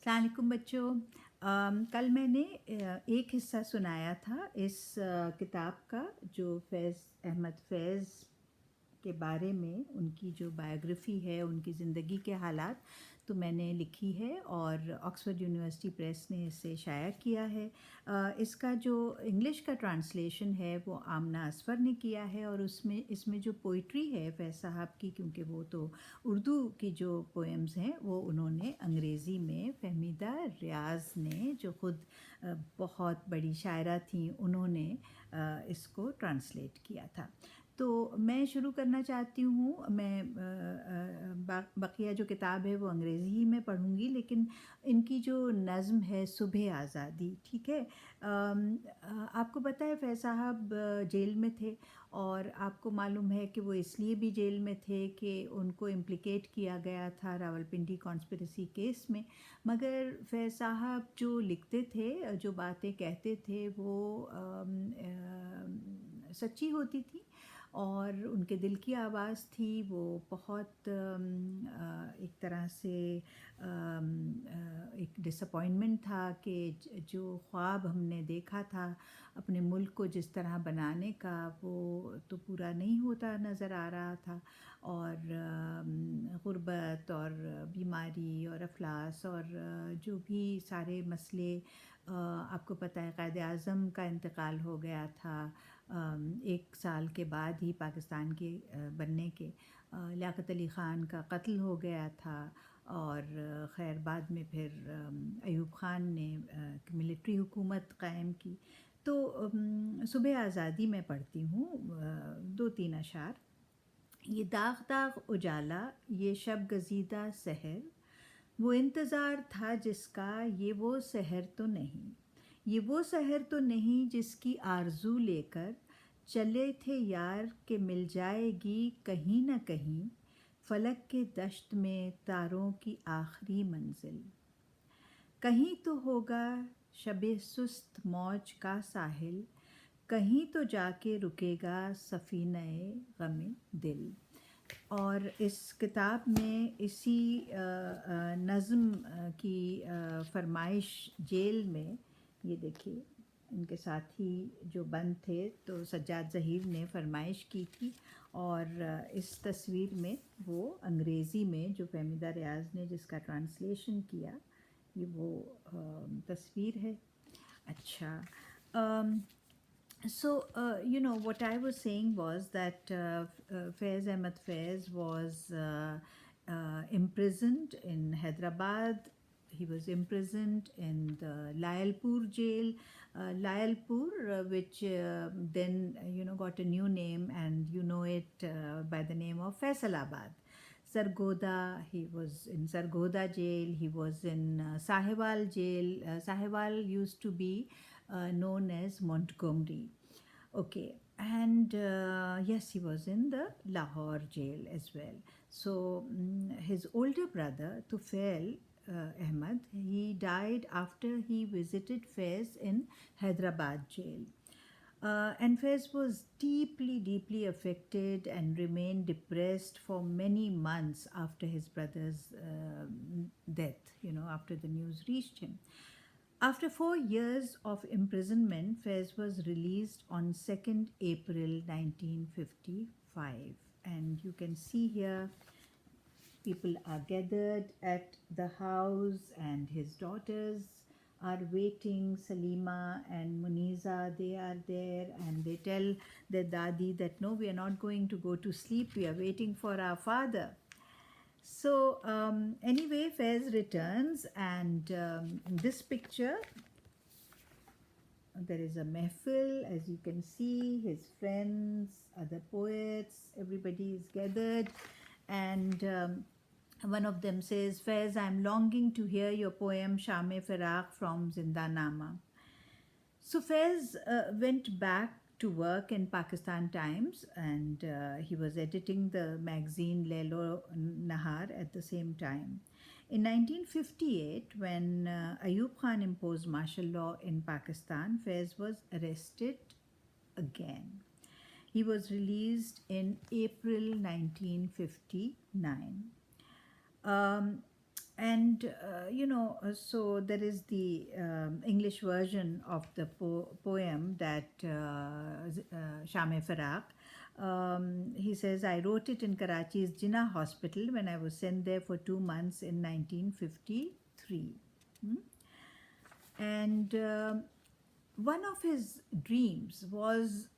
السلام علیکم بچوں. کل میں نے ایک حصہ سنایا تھا اس کتاب کا جو فیض احمد فیض کے بارے میں ان کی جو بایوگرافی ہے، ان کی زندگی کے حالات تو میں نے لکھی ہے اور آکسفورڈ یونیورسٹی پریس نے اسے شائع کیا ہے. اس کا جو انگلش کا ٹرانسلیشن ہے وہ آمنہ اصفر نے کیا ہے، اور اس میں جو پوئٹری ہے فیض صاحب کی، کیونکہ وہ تو اردو کی جو پوئمز ہیں وہ انہوں نے انگریزی میں فہمیدہ ریاض نے، جو خود بہت بڑی شاعرہ تھیں، انہوں نے اس کو ٹرانسلیٹ کیا تھا. تو میں شروع کرنا چاہتی ہوں. میں بقیہ جو کتاب ہے وہ انگریزی ہی میں پڑھوں گی، لیکن ان کی جو نظم ہے صبح آزادی، ٹھیک ہے. آپ کو پتہ ہے فیض صاحب جیل میں تھے، اور آپ کو معلوم ہے کہ وہ اس لیے بھی جیل میں تھے کہ ان کو امپلیکیٹ کیا گیا تھا راولپنڈی کانسپریسی کیس میں. مگر فیض صاحب جو لکھتے تھے، جو باتیں کہتے تھے، وہ سچی ہوتی تھی، اور ان کے دل کی آواز تھی. وہ بہت ایک طرح سے ایک ڈس اپوائنٹمنٹ تھا کہ جو خواب ہم نے دیکھا تھا اپنے ملک کو جس طرح بنانے کا، وہ تو پورا نہیں ہوتا نظر آ رہا تھا. اور غربت اور بیماری اور افلاس اور جو بھی سارے مسئلے، آپ کو پتہ ہے قائد اعظم کا انتقال ہو گیا تھا 1 سال کے بعد ہی پاکستان کے بننے کے. لیاقت علی خان کا قتل ہو گیا تھا، اور خیر بعد میں پھر ایوب خان نے ملٹری حکومت قائم کی. تو صبح آزادی میں پڑھتی ہوں 2-3 اشعار. یہ داغ داغ اجالا، یہ شب گزیدہ سحر، وہ انتظار تھا جس کا، یہ وہ سحر تو نہیں، یہ وہ سحر تو نہیں جس کی آرزو لے کر چلے تھے یار کہ مل جائے گی کہیں نہ کہیں فلک کے دشت میں تاروں کی آخری منزل. کہیں تو ہوگا شب سست موج کا ساحل، کہیں تو جا کے رکے گا سفینہ غم دل. اور اس کتاب میں اسی نظم کی فرمائش جیل میں، یہ دیکھیے ان کے ساتھی جو بند تھے تو سجاد ظہیر نے فرمائش کی تھی، اور اس تصویر میں وہ انگریزی میں جو فہمیدہ ریاض نے جس کا ٹرانسلیشن کیا، یہ وہ تصویر ہے. اچھا. So, what I was saying was that Faiz Ahmad Faiz was imprisoned in Hyderabad. He was imprisoned in the Layalpur jail. Layalpur, which then, got a new name, and you know it by the name of Faisalabad. Sargodha, he was in Sargodha jail. He was in Sahiwal jail. Sahiwal used to be known as Montgomery. Okay, and yes, he was in the Lahore jail as well. So his older brother Tufail Ahmad, he died after he visited Faiz in Hyderabad jail. And Faiz was deeply affected and remained depressed for many months after his brother's death, after the news reached him. After 4 years of imprisonment, Faiz was released on 2nd April 1955. And you can see here, people are gathered at the house, and his daughters are waiting. Salima and Muniza, they are there, and they tell their dadi that no, we are not going to go to sleep, we are waiting for our father. So anyway, Faiz returns, and in this picture there is a mehfil, as you can see, his friends, other poets, everybody is gathered, and one of them says, Faiz, I'm longing to hear your poem Sham-e-Firaq from Zindanama. So Faiz went back to work in Pakistan Times, and he was editing the magazine Lailo Nahar at the same time. In 1958, when Ayub Khan imposed martial law in Pakistan, Faiz was arrested again. He was released in April 1959. And so there is the English version of the poem that Shame Faraq. He says, I wrote it in Karachi's Jinnah Hospital when I was sent there for 2 months in 1953. Hmm? And one of his dreams was,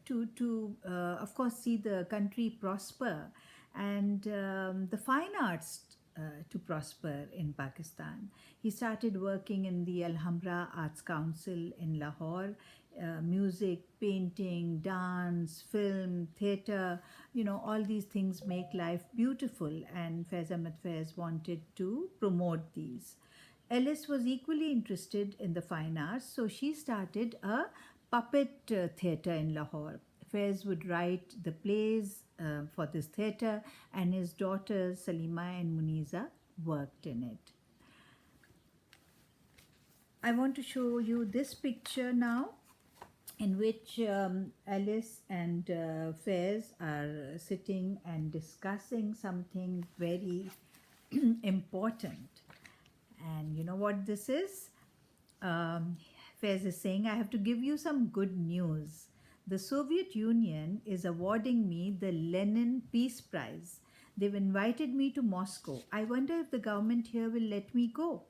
to of course see the country prosper, and the fine arts to prosper in Pakistan. He started working in the Alhambra Arts Council in Lahore. Music, painting, dance, film, theatre, all these things make life beautiful, and Faiz Ahmed Faiz wanted to promote these. Ellis was equally interested in the fine arts, so she started a puppet theatre in Lahore. Faiz would write the plays for this theatre, and his daughters Salima and Muniza worked in it. I want to show you this picture now, in which Alice and Faiz are sitting and discussing something very important. And you know what this is? Faiz is saying, I have to give you some good news. The Soviet Union is awarding me the Lenin Peace Prize. They've invited me to Moscow. I wonder if the government here will let me go.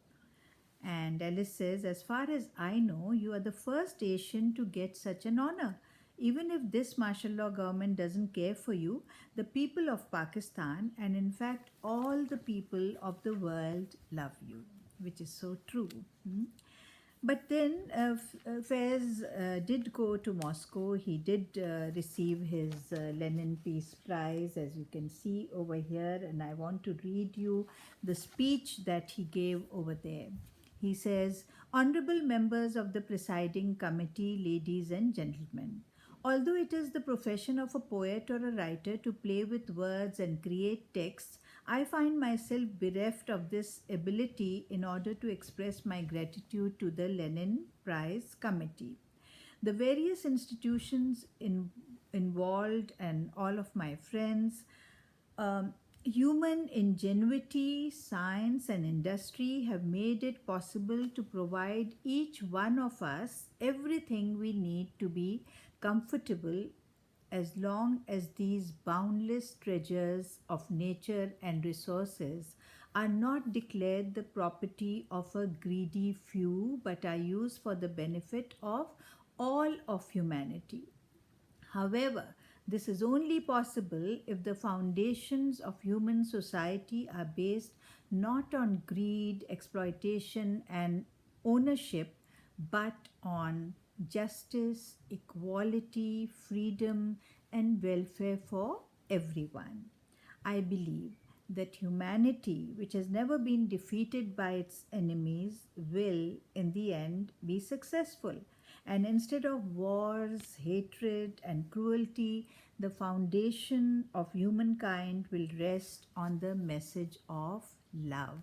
And Alice says, as far as I know, you are the first Asian to get such an honor. Even if this martial law government doesn't care for you, the people of Pakistan, and in fact all the people of the world, love you, which is so true. But then Faiz did go to Moscow. He did receive his Lenin Peace Prize, as you can see over here, and I want to read you the speech that he gave over there. He says, Honorable members of the presiding committee, ladies and gentlemen, although it is the profession of a poet or a writer to play with words and create texts, I find myself bereft of this ability in order to express my gratitude to the Lenin Prize Committee. The various institutions involved and all of my friends, human ingenuity, science, and industry have made it possible to provide each one of us everything we need to be comfortable, as long as these boundless treasures of nature and resources are not declared the property of a greedy few but are used for the benefit of all of humanity. However, this is only possible if the foundations of human society are based not on greed, exploitation, and ownership, but on justice, equality, freedom, and welfare for everyone. I believe that humanity, which has never been defeated by its enemies, will in the end be successful. And instead of wars, hatred, and cruelty, the foundation of humankind will rest on the message of love.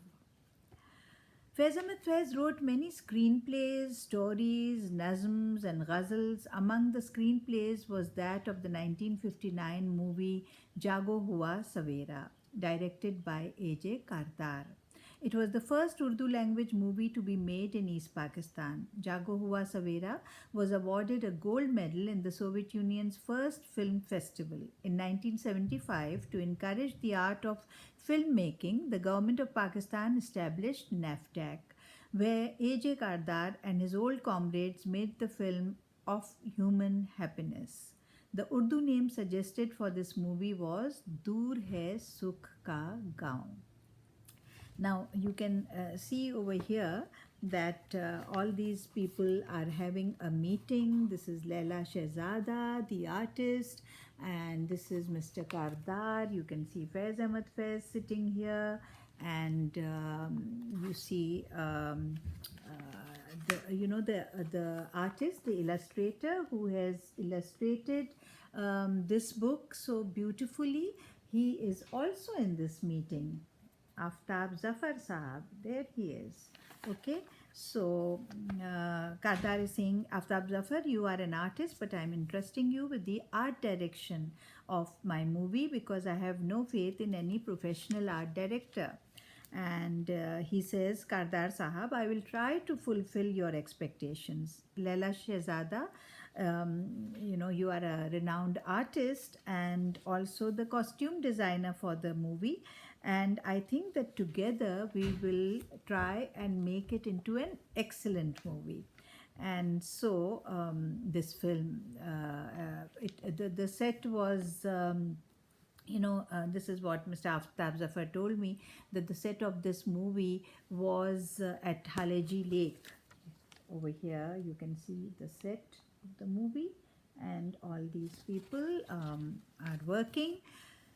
Faiz Ahmed Faiz wrote many screenplays, stories, nazms, and ghazals. Among the screenplays was that of the 1959 movie Jago Hua Savera, directed by A.J. Kardar. It was the first Urdu language movie to be made in East Pakistan. Jago Hua Savera was awarded a gold medal in the Soviet Union's first film festival. In 1975, to encourage the art of filmmaking, the government of Pakistan established NAFDAC, where A.J. Kardar and his old comrades made the film Of Human Happiness. The Urdu name suggested for this movie was Dur Hai Sukh Ka Gaon. Now you can see over here that all these people are having a meeting. This is Laila Shehzada, the artist, and this is Mr. Kardar. You can see Faiz Ahmed Faiz sitting here, and you see the artist, the illustrator who has illustrated this book so beautifully. He is also in this meeting. Aftab Zafar Sahab, there he is. Okay, so Kardar is saying, Aftab Zafar, you are an artist, but I'm entrusting you with the art direction of my movie because I have no faith in any professional art director. And he says, Kardar Sahab, I will try to fulfill your expectations. Laila Shehzada, you are a renowned artist and also the costume designer for the movie. And I think that together we will try and make it into an excellent movie. And so this film, the set was. This is what Mr. Aftab Zafar told me, that the set of this movie was at Haleji Lake. Over here, you can see the set of the movie, and all these people are working.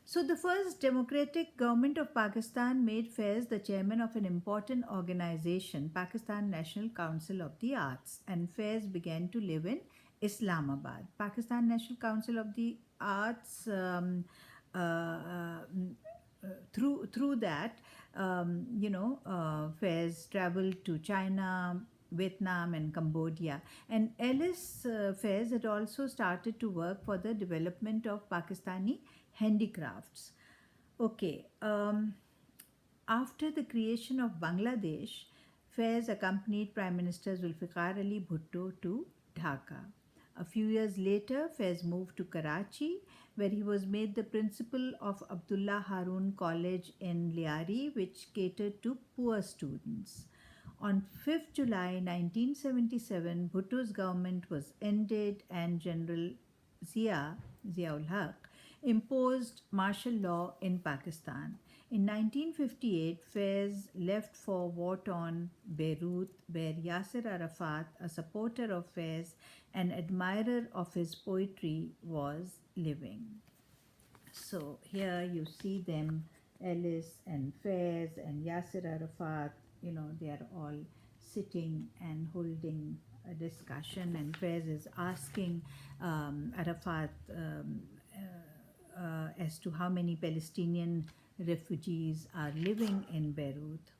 So, the first democratic government of Pakistan made Faiz the chairman of an important organization, Pakistan National Council of the Arts, and Faiz began to live in Islamabad. Pakistan National Council of the Arts. Through that, Faiz traveled to China, Vietnam, and Cambodia. And Ellis Faiz had also started to work for the development of Pakistani handicrafts. Okay, after the creation of Bangladesh, Faiz accompanied Prime Minister Zulfikar Ali Bhutto to Dhaka. A few years later, Faiz moved to Karachi, where he was made the principal of Abdullah Harun College in Liari, which catered to poor students. On 5th July 1977, Bhutto's government was ended and General Ziaul Haq, imposed martial law in Pakistan. In 1958, Faiz left for war-torn Beirut, where Yasser Arafat, a supporter of Faiz and admirer of his poetry, was living. So here you see them, Ellis and Faiz and Yasser Arafat, they are all sitting and holding a discussion, and Faiz is asking Arafat as to how many Palestinian refugees are living in Beirut.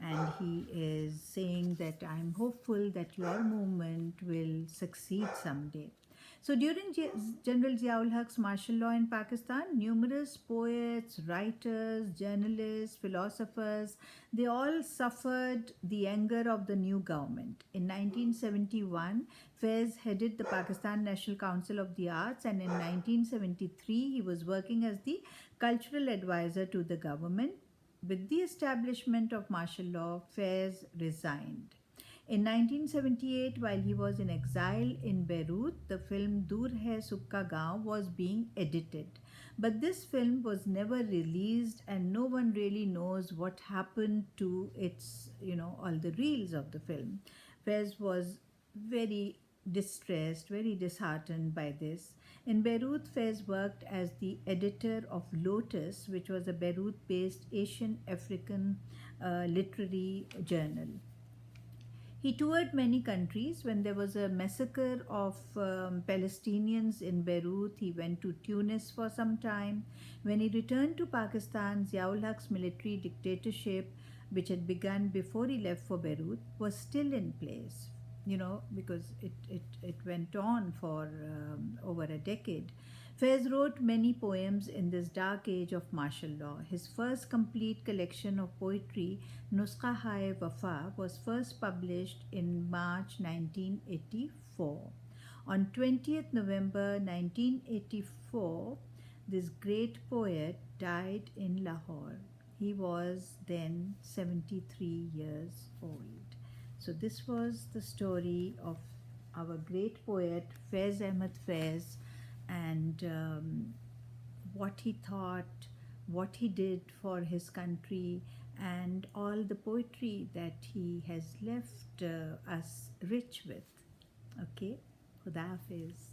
And he is saying that I'm hopeful that your movement will succeed someday. So during General Ziaul Haq's martial law in Pakistan, numerous poets, writers, journalists, philosophers, they all suffered the anger of the new government. In 1971, Faiz headed the Pakistan National Council of the Arts, and in 1973, he was working as the cultural advisor to the government. With the establishment of martial law, Faiz resigned. In 1978, while he was in exile in Beirut, the film Dur Hai Sukka Gaon was being edited. But this film was never released, and no one really knows what happened to its, all the reels of the film. Faiz was very distressed, very disheartened by this. In Beirut, Faiz worked as the editor of Lotus, which was a Beirut based Asian African literary journal. He toured many countries. When there was a massacre of Palestinians in Beirut, he went to Tunis for some time. When he returned to Pakistan, Ziaul Haq's military dictatorship, which had begun before he left for Beirut, was still in place, because it went on for over a decade. Faiz wrote many poems in this dark age of martial law. His first complete collection of poetry, Nuskha-e Wafa, was first published in March 1984. On 20th November 1984, this great poet died in Lahore. He was then 73 years old. So this was the story of our great poet Faiz Ahmad Faiz, and what he thought, what he did for his country, and all the poetry that he has left us rich with. Okay, Khuda Hafiz.